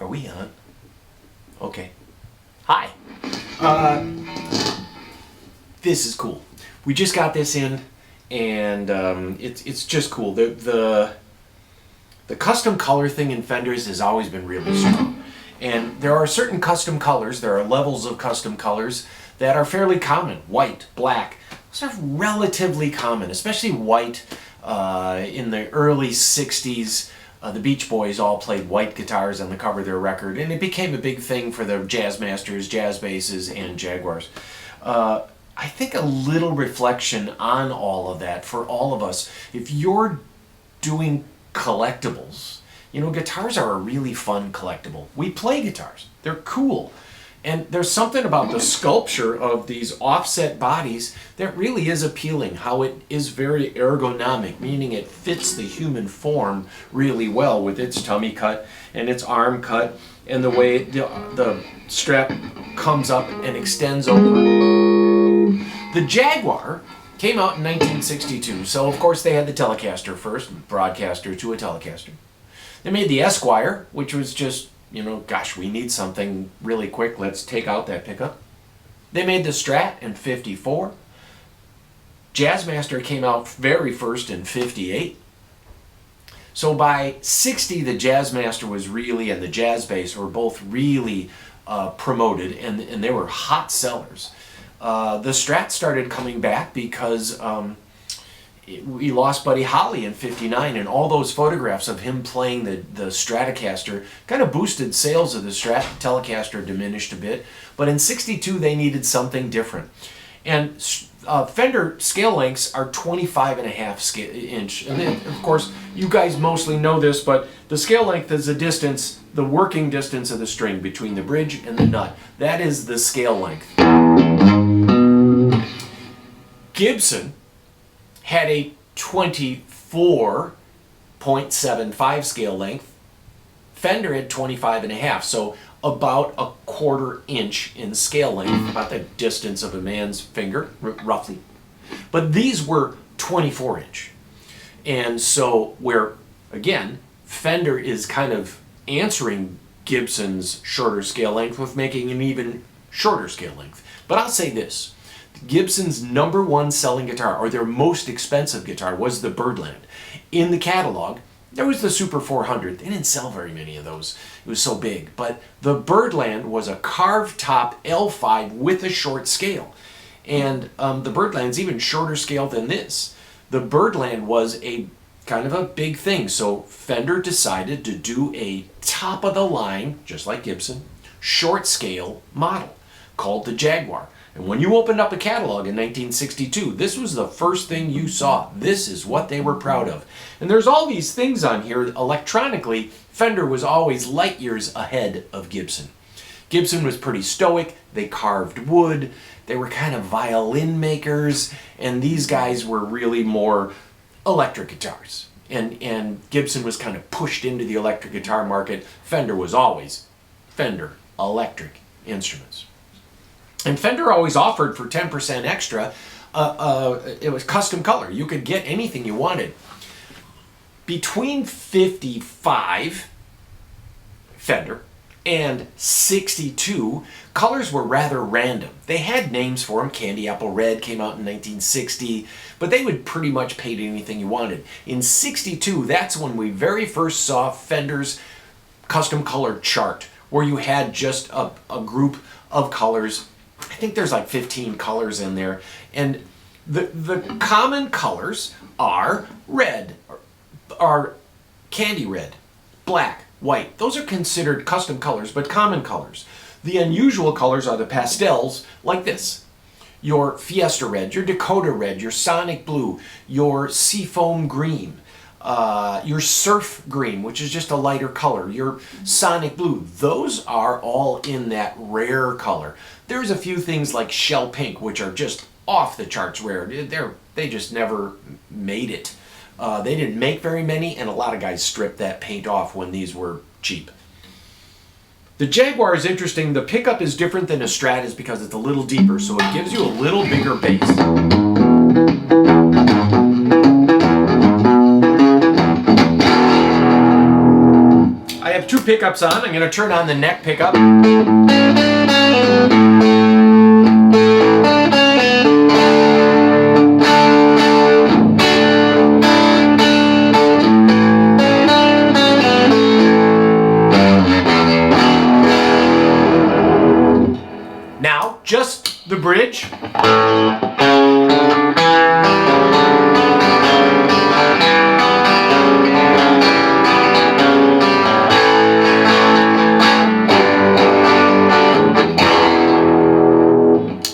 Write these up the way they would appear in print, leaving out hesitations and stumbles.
Are we on? Okay. Hi. This is cool. We just got this in, and it's just cool. The custom color thing in Fenders has always been really strong. And there are certain custom colors, there are levels of custom colors that are fairly common. White, black, those are relatively common, especially white. In the early 60s, the Beach Boys all played white guitars on the cover of their record, and it became a big thing for the jazz masters, jazz basses, and Jaguars. I think a little reflection on all of that for all of us. If you're doing collectibles, you know, guitars are a really fun collectible. We play guitars. They're cool. And there's something about the sculpture of these offset bodies that really is appealing, how it is very ergonomic, meaning it fits the human form really well with its tummy cut and its arm cut and the way the strap comes up and extends over. The Jaguar came out in 1962, so of course they had the Telecaster first, broadcaster to a Telecaster. They made the Esquire, which was just, you know, gosh, we need something really quick, let's take out that pickup. They made the Strat in 54. Jazzmaster came out very first in 58. So by 60, the Jazzmaster was really, and the Jazz Bass were both really promoted, and they were hot sellers. The Strat started coming back because we lost Buddy Holly in 59, and all those photographs of him playing the Stratocaster kind of boosted sales of the Strat. Telecaster diminished a bit, but in 62 they needed something different. And Fender scale lengths are 25.5 inch. And then, of course, you guys mostly know this, but the scale length is the distance, the working distance of the string between the bridge and the nut. That is the scale length. Gibson had a 24.75 scale length. Fender had 25.5, so about a 1/4 inch in scale length, about the distance of a man's finger, roughly. But these were 24 inch. And so where, again, Fender is kind of answering Gibson's shorter scale length with making an even shorter scale length. But I'll say this. Gibson's #1 selling guitar, or their most expensive guitar, was the Birdland. In the catalog, there was the Super 400. They didn't sell very many of those. It was so big. But the Birdland was a carved top L5 with a short scale. And the Birdland's even shorter scale than this. The Birdland was a kind of a big thing. So Fender decided to do a top of the line, just like Gibson, short scale model called the Jaguar. And when you opened up a catalog in 1962, this was the first thing you saw. This is what they were proud of. And there's all these things on here. Electronically, Fender was always light years ahead of Gibson. Gibson was pretty stoic. They carved wood. They were kind of violin makers. And these guys were really more electric guitars. And Gibson was kind of pushed into the electric guitar market. Fender was always Fender electric instruments. And Fender always offered for 10% extra, it was custom color. You could get anything you wanted. Between 55, Fender, and 62, colors were rather random. They had names for them. Candy Apple Red came out in 1960, but they would pretty much paint anything you wanted. In 62, that's when we very first saw Fender's custom color chart, where you had just a group of colors. I think there's like 15 colors in there. And the common colors are red, are candy red, black, white. Those are considered custom colors, but common colors. The unusual colors are the pastels, like this. Your Fiesta Red, your Dakota Red, your Sonic Blue, your Seafoam Green, your Surf Green, which is just a lighter color, your Sonic Blue. Those are all in that rare color. There's a few things like Shell Pink, which are just off the charts rare. They just never made it. They didn't make very many, and a lot of guys stripped that paint off when these were cheap. The Jaguar is interesting. The pickup is different than a Strat is because it's a little deeper, so it gives you a little bigger bass. I have have two pickups on. I'm going to turn on the neck pickup. Now, just the bridge.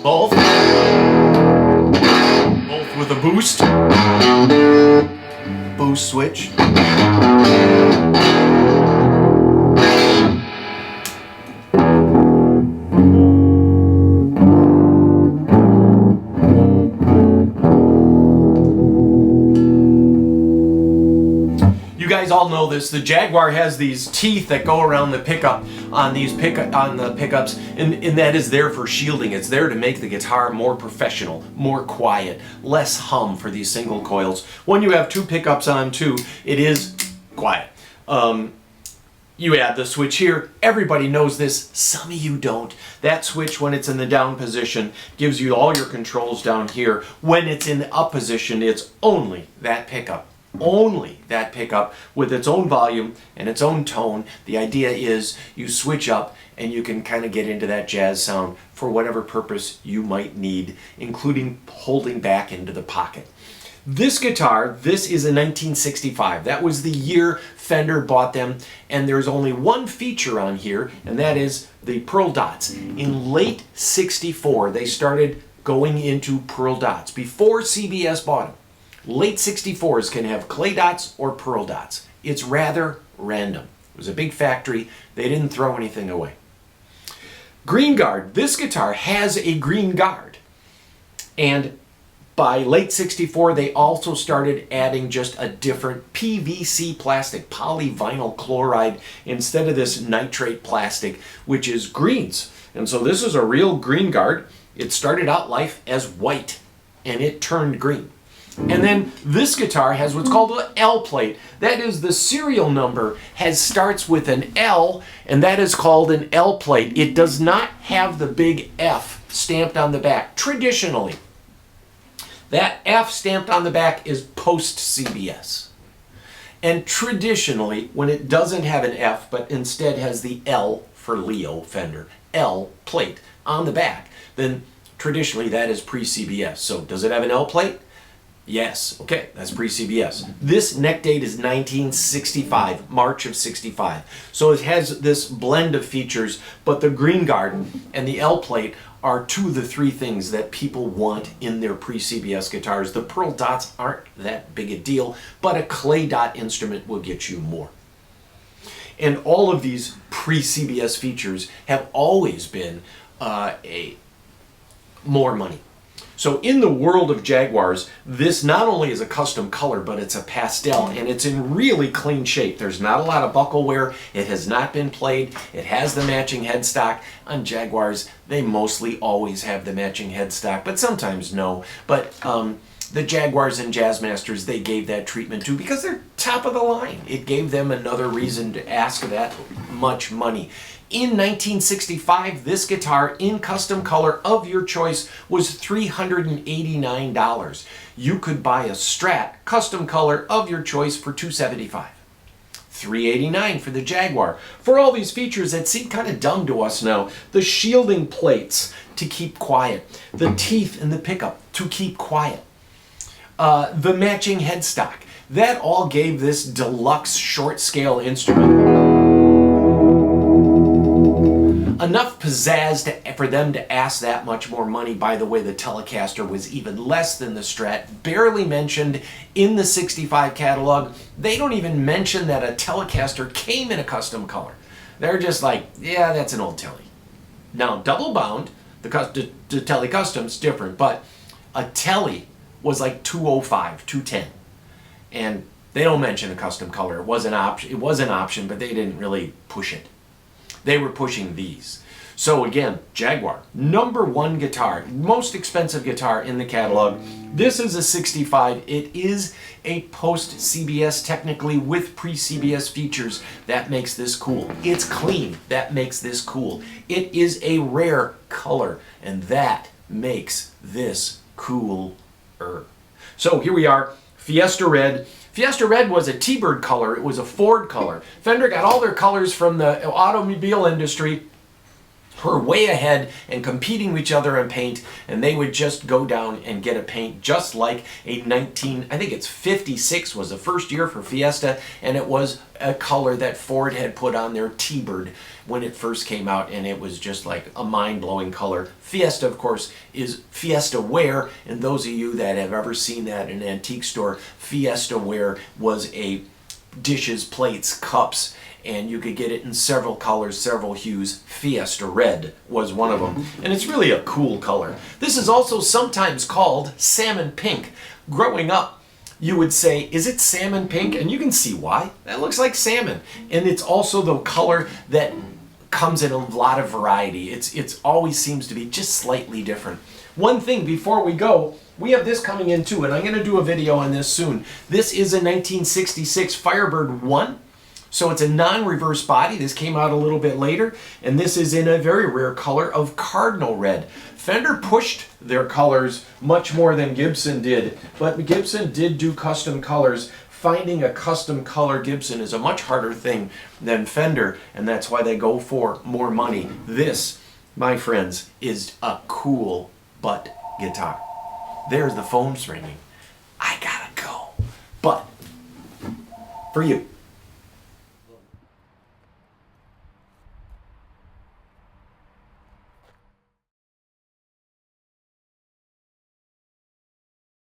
Both with a boost switch. You guys all know this. The Jaguar has these teeth that go around the pickup on the pickups, and that is there for shielding. It's there to make the guitar more professional, more quiet, less hum for these single coils. When you have two pickups on too, it is quiet. You add the switch here. Everybody knows this. Some of you don't. That switch, when it's in the down position, gives you all your controls down here. When it's in the up position, it's only that pickup. Only that pickup with its own volume and its own tone. The idea is you switch up and you can kind of get into that jazz sound for whatever purpose you might need, including holding back into the pocket. This guitar, this is a 1965. That was the year Fender bought them, and there's only one feature on here, and that is the pearl dots. In late 64, they started going into pearl dots before CBS bought them. Late 64s can have clay dots or pearl dots. It's rather random. It was a big factory. They didn't throw anything away. Green guard. This guitar has a green guard. And by late 64, they also started adding just a different PVC plastic, polyvinyl chloride, instead of this nitrate plastic, which is greens. And so this is a real green guard. It started out life as white, and it turned green. And then this guitar has what's called an L plate. That is, the serial number starts with an L, and that is called an L plate. It does not have the big F stamped on the back. Traditionally, that F stamped on the back is post-CBS. And traditionally, when it doesn't have an F, but instead has the L for Leo Fender, L plate on the back, then traditionally that is pre-CBS. So does it have an L plate? Yes. Okay, that's pre-CBS. This neck date is 1965, March of 65. So it has this blend of features, but the green guard and the L plate are two of the three things that people want in their pre-CBS guitars. The pearl dots aren't that big a deal, but a clay dot instrument will get you more. And all of these pre-CBS features have always been more money. So in the world of Jaguars, this not only is a custom color, but it's a pastel, and it's in really clean shape. There's not a lot of buckle wear. It has not been played. It has the matching headstock. On Jaguars, they mostly always have the matching headstock, but sometimes no. But the Jaguars and Jazzmasters, they gave that treatment too because they're top of the line. It gave them another reason to ask that much money. In 1965, this guitar in custom color of your choice was $389. You could buy a Strat custom color of your choice for $275. $389 for the Jaguar. For all these features that seem kind of dumb to us now, the shielding plates to keep quiet, the teeth in the pickup to keep quiet, the matching headstock, that all gave this deluxe short scale instrument enough pizzazz for them to ask that much more money. By the way, the Telecaster was even less than the Strat, barely mentioned in the 65 catalog. They don't even mention that a Telecaster came in a custom color. They're just like, yeah, that's an old Tele. Now, double bound, the Tele Custom's different, but a Tele was like $205, $210. And they don't mention a custom color. It was an option, but they didn't really push it. They were pushing these. So again, Jaguar, #1 guitar, most expensive guitar in the catalog. This is a 65. It is a post-CBS, technically with pre-CBS features. That makes this cool. It's clean. That makes this cool. It is a rare color, and that makes this cooler. So here we are, Fiesta Red. Fiesta Red was a T-Bird color. It was a Ford color. Fender got all their colors from the automobile industry, who are way ahead and competing with each other in paint, and they would just go down and get a paint just like a I think it's 56 was the first year for Fiesta, and it was a color that Ford had put on their T-Bird when it first came out, and it was just like a mind-blowing color. Fiesta, of course, is Fiesta Ware, and those of you that have ever seen that in an antique store, Fiesta Ware was a dishes, plates, cups, and you could get it in several colors, several hues. Fiesta Red was one of them, and it's really a cool color. This is also sometimes called salmon pink. Growing up, you would say, is it salmon pink? And you can see why. That looks like salmon. And it's also the color that comes in a lot of variety. It's always seems to be just slightly different. One thing before we go, we have this coming in too, and I'm going to do a video on this soon. This is a 1966 Firebird 1. So it's a non-reverse body. This came out a little bit later, and this is in a very rare color of cardinal red. Fender pushed their colors much more than Gibson did, but Gibson did do custom colors. Finding a custom color Gibson is a much harder thing than Fender, and that's why they go for more money. This, my friends, is a cool butt guitar. There's the phone's ringing. I gotta go. But for you,